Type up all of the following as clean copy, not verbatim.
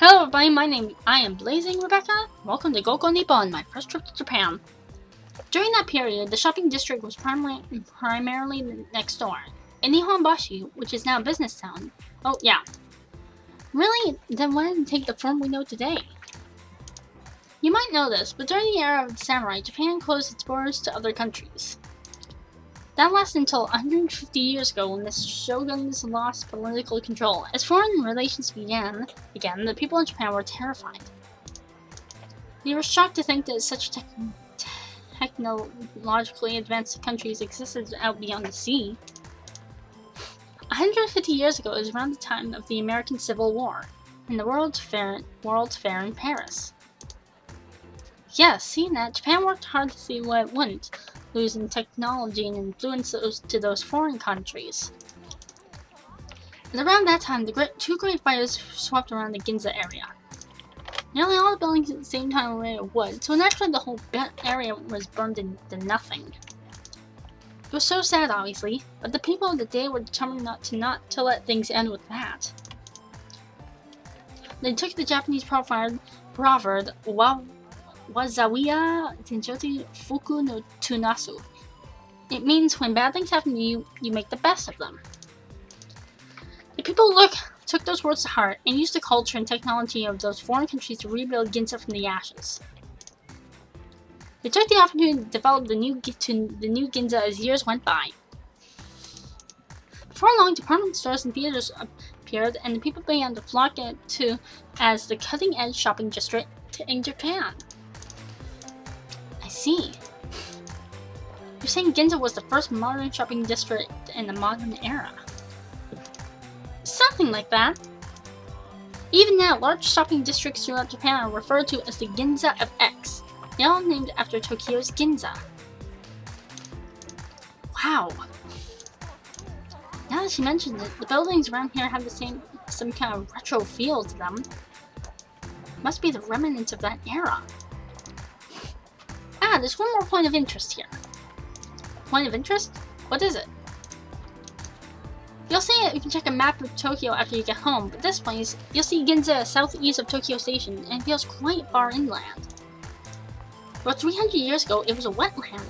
Hello everybody, I am Blazing Rebecca. Welcome to Nippon, my first trip to Japan. During that period, the shopping district was primarily next door. In Nihonbashi, which is now a business town. Oh yeah. Really? Then why didn't it take the form we know today? You might know this, but during the era of the samurai, Japan closed its borders to other countries. That lasted until 150 years ago when the shoguns lost political control. As foreign relations began, the people in Japan were terrified. They were shocked to think that such technologically advanced countries existed out beyond the sea. 150 years ago is around the time of the American Civil War and the World's Fair in Paris. Yes, seeing that, Japan worked hard to see what it wouldn't lose in technology and influence to those foreign countries. And around that time, two great fires swept around the Ginza area. Nearly all the buildings at the same time were made of wood, so naturally the whole area was burned into nothing. It was so sad, obviously, but the people of the day were determined not to let things end with that. They took the Japanese proverb, Wazawiya Tenjoti Fuku no Tunasu. It means when bad things happen to you, you make the best of them. The people took those words to heart and used the culture and technology of those foreign countries to rebuild Ginza from the ashes. They took the opportunity to develop the new Ginza as years went by. Before long, department stores and theaters appeared, and the people began to flock to as the cutting-edge shopping district in Japan. I see. You're saying Ginza was the first modern shopping district in the modern era. Something like that. Even now, large shopping districts throughout Japan are referred to as the Ginza of X. They all named after Tokyo's Ginza. Wow. Now that she mentions it, the buildings around here have some kind of retro feel to them. Must be the remnants of that era. Ah, there's one more point of interest here. Point of interest? What is it? You'll see it if you can check a map of Tokyo after you get home, but this place, you'll see Ginza southeast of Tokyo Station, and it feels quite far inland. About 300 years ago, it was a wetland.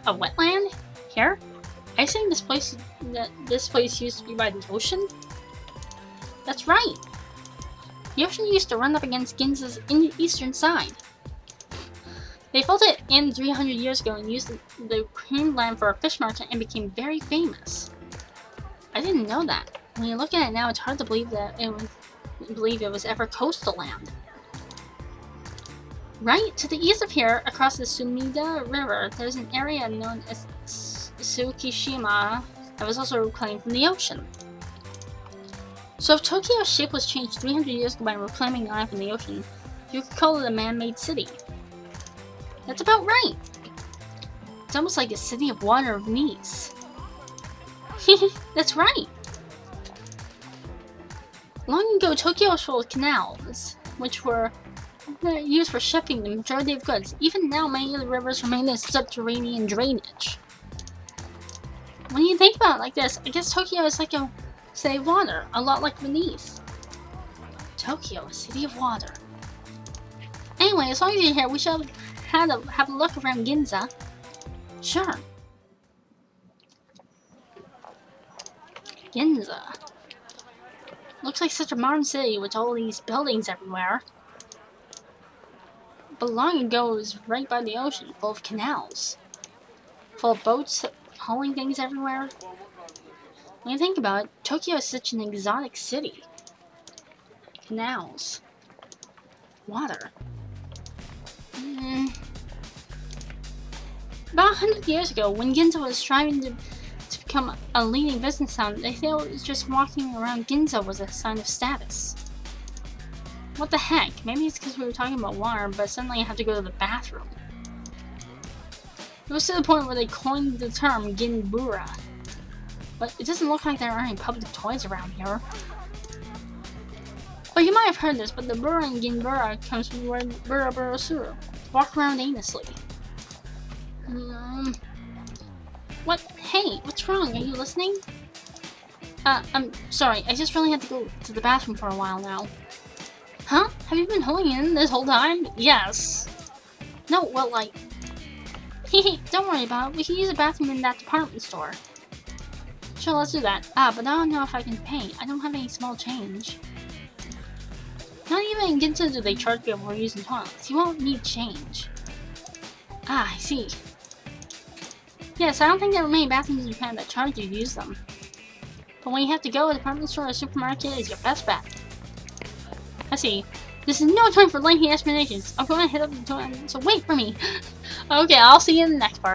A wetland? Here? I think this place used to be by the ocean? That's right! The ocean used to run up against Ginza's eastern side. They filled it in 300 years ago and used the cream land for a fish market and became very famous. I didn't know that. When you look at it now, it's hard to believe that it was ever coastal land. Right to the east of here, across the Sumida River, there's an area known as Tsukishima that was also reclaimed from the ocean. So if Tokyo's shape was changed 300 years ago by reclaiming land from the ocean, you could call it a man-made city. That's about right. It's almost like a city of water of Nice. That's right. Long ago, Tokyo was full of canals, which were used for shipping the majority of goods. Even now, many of the rivers remain in subterranean drainage. When you think about it like this, I guess Tokyo is like a city of water, a lot like Venice. Tokyo, a city of water. Anyway, as long as you're here, we should have a look around Ginza. Sure. Ginza. Looks like such a modern city with all these buildings everywhere. But long ago, it was right by the ocean, full of canals. Full of boats hauling things everywhere. When you think about it, Tokyo is such an exotic city. Canals. Water. About 100 years ago, when Ginza was striving to become a leading business town, they felt just walking around Ginza was a sign of status. What the heck? Maybe it's because we were talking about water, but suddenly I have to go to the bathroom. It was to the point where they coined the term Ginbura. But it doesn't look like there are any public toys around here. But you might have heard this, but the Bura in Ginbura comes from the word Bura Suru. Walk around aimlessly. What? Hey, what's wrong? Are you listening? I'm sorry, I just really had to go to the bathroom for a while now. Huh? Have you been holding in this whole time? Yes. No, well, like... Don't worry about it. We can use a bathroom in that department store. Sure, let's do that. Ah, but I don't know if I can pay. I don't have any small change. Not even in Ginza do they charge people for using toilets. You won't need change. Ah, I see. Yes, I don't think there are many bathrooms in Japan that charge you to use them. But when you have to go, a department store or supermarket is your best bet. I see. This is no time for lengthy explanations. I'm going to hit up the toilet, so wait for me. Okay, I'll see you in the next part.